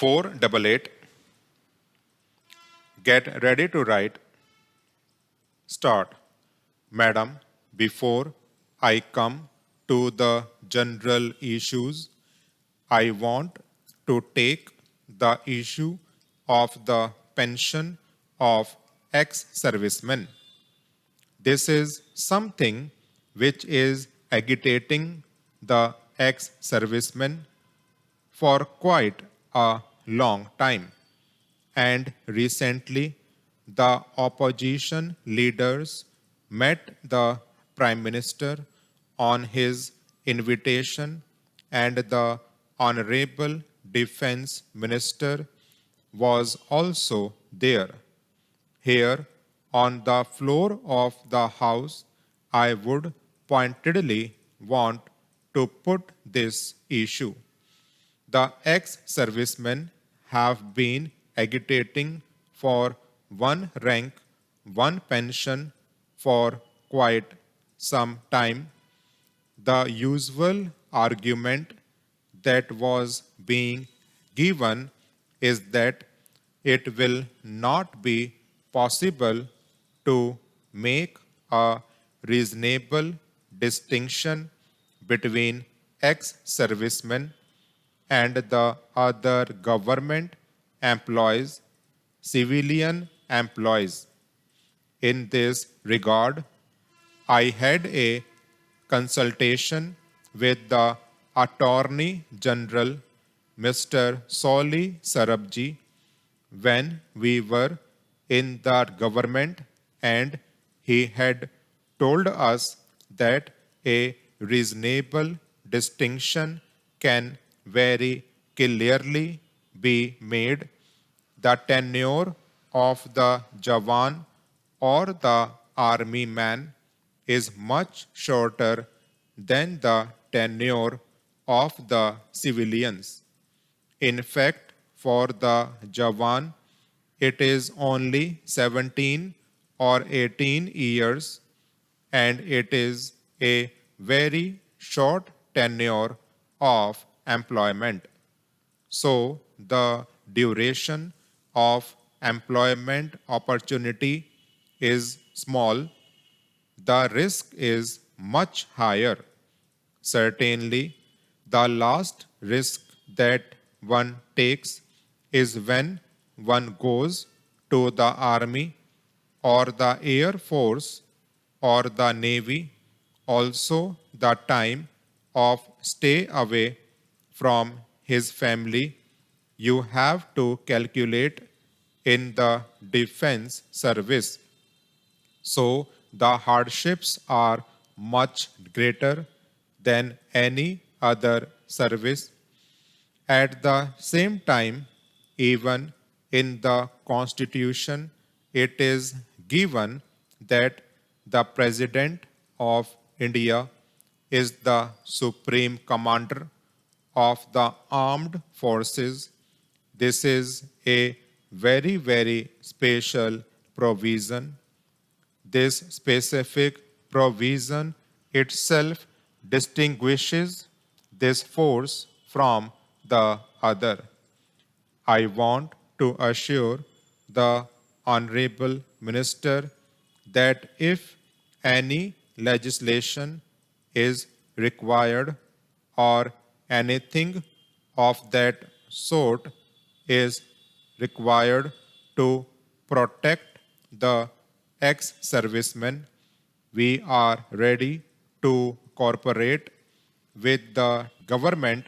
488. Get ready to write. Start. Madam, before I come to the general issues, I want to take the issue of the pension of ex-servicemen. This is something which is agitating the ex-servicemen for quite a long time. And recently, the opposition leaders met the Prime Minister on his invitation, and the Honorable Defense Minister was also there. Here, on the floor of the House, I would pointedly want to put this issue. The ex-servicemen have been agitating for one rank, one pension for quite some time. The usual argument that was being given is that it will not be possible to make a reasonable distinction between ex-servicemen and the other government employees, civilian employees. In this regard, I had a consultation with the Attorney General, Mr. Soli Sarabji, when we were in the government, and he had told us that a reasonable distinction can very clearly be made. The tenure of the Jawan or the army man is much shorter than the tenure of the civilians. In fact, for the Jawan, it is only 17 or 18 years, and it is a very short tenure of employment. So, the duration of employment opportunity is small. The risk is much higher. Certainly, the last risk that one takes is when one goes to the army or the air force or the navy. Also, the time of stay away from his family you have to calculate in the defense service. So the hardships are much greater than any other service. At the same time, even in the Constitution, it is given that the President of India is the supreme commander of the armed forces. This is a very, very special provision. This specific provision itself distinguishes this force from the other. I want to assure the Honorable Minister that if any legislation is required or anything of that sort is required to protect the ex-servicemen, we are ready to cooperate with the government,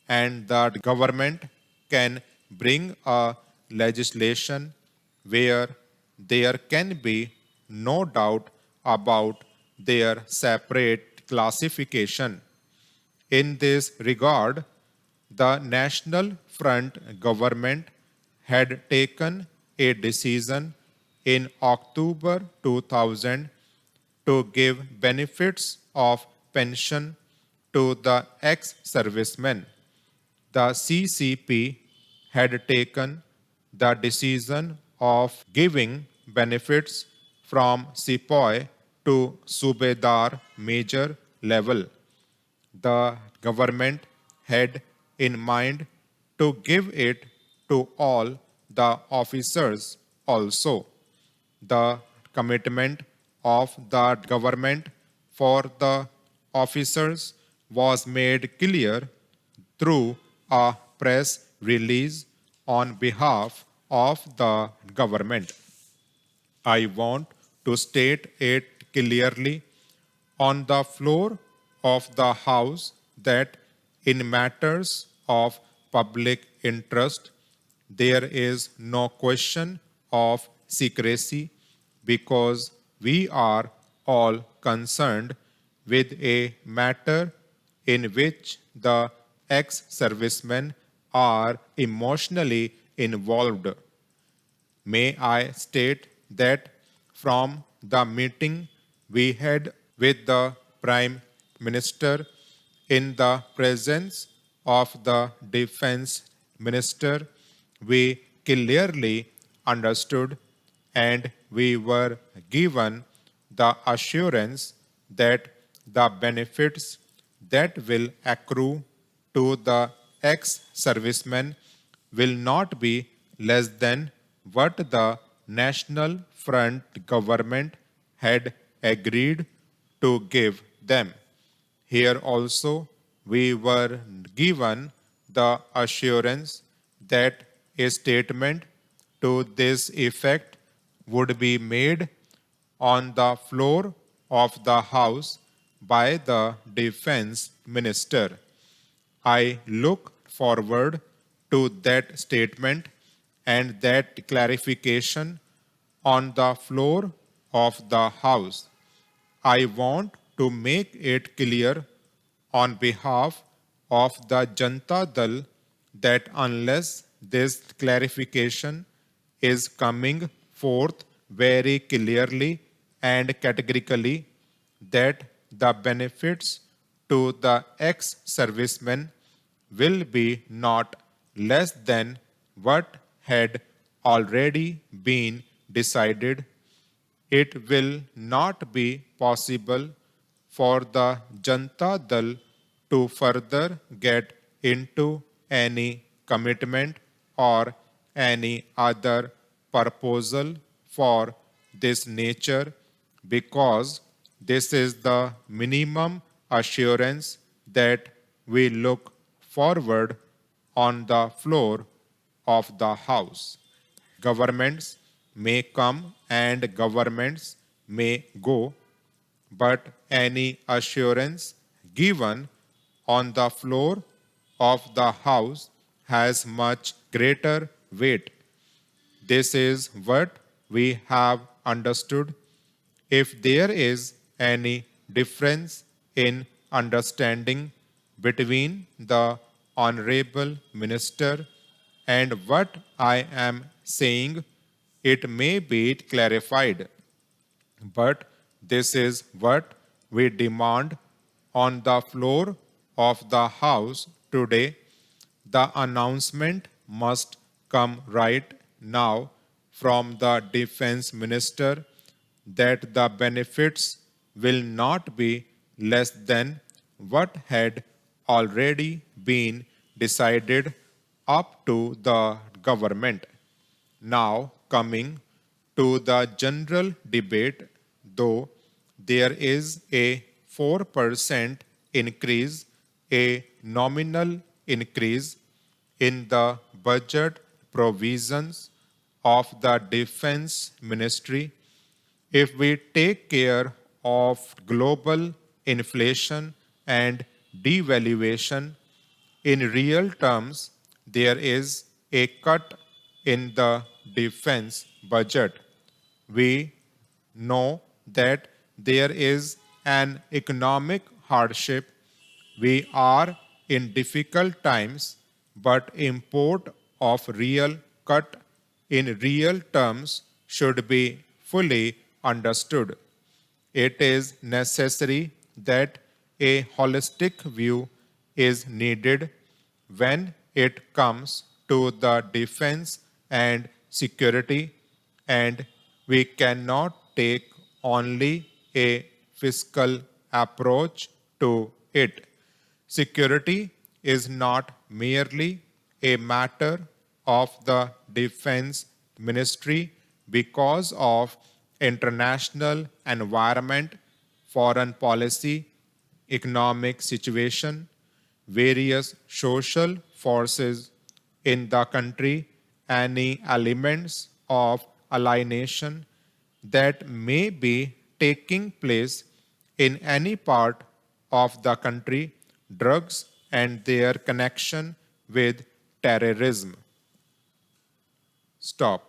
and the government can bring a legislation where there can be no doubt about their separate classification. In this regard, the National Front government had taken a decision in October 2000 to give benefits of pension to the ex-servicemen. The CCP had taken the decision of giving benefits from Sepoy to Subedar Major level. The government had in mind to give it to all the officers also. The commitment of the government for the officers was made clear through a press release on behalf of the government. I want to state it clearly on the floor of the House that in matters of public interest, there is no question of secrecy because we are all concerned with a matter in which the ex-servicemen are emotionally involved. May I state that from the meeting we had with the Prime Minister in the presence of the Defense Minister, we clearly understood and we were given the assurance that the benefits that will accrue to the ex-servicemen will not be less than what the National Front government had agreed to give them. Here also we were given the assurance that a statement to this effect would be made on the floor of the House by the Defense Minister. I look forward to that statement and that clarification on the floor of the House. I want to make it clear on behalf of the Janata Dal that unless this clarification is coming forth very clearly and categorically that the benefits to the ex-servicemen will be not less than what had already been decided, it will not be possible for the Janata Dal to further get into any commitment or any other proposal for this nature because this is the minimum assurance that we look forward on the floor of the House. Governments may come and governments may go, but any assurance given on the floor of the House has much greater weight. This is what we have understood. If there is any difference in understanding between the Honorable Minister and what I am saying, it may be clarified. But this is what we demand on the floor of the House today. The announcement must come right now from the Defense Minister that the benefits will not be less than what had already been decided up to the government. Now coming to the general debate, though there is a 4% increase, a nominal increase in the budget provisions of the Defense Ministry, if we take care of global inflation and devaluation, in real terms, there is a cut in the defense budget. We know that there is an economic hardship. We are in difficult times, but import of real cut in real terms should be fully understood. It is necessary that a holistic view is needed when it comes to the defense and security, and we cannot take only a fiscal approach to it. Security is not merely a matter of the Defense Ministry because of international environment, foreign policy, economic situation, various social forces in the country, any elements of alienation that may be taking place in any part of the country, drugs and their connection with terrorism. Stop.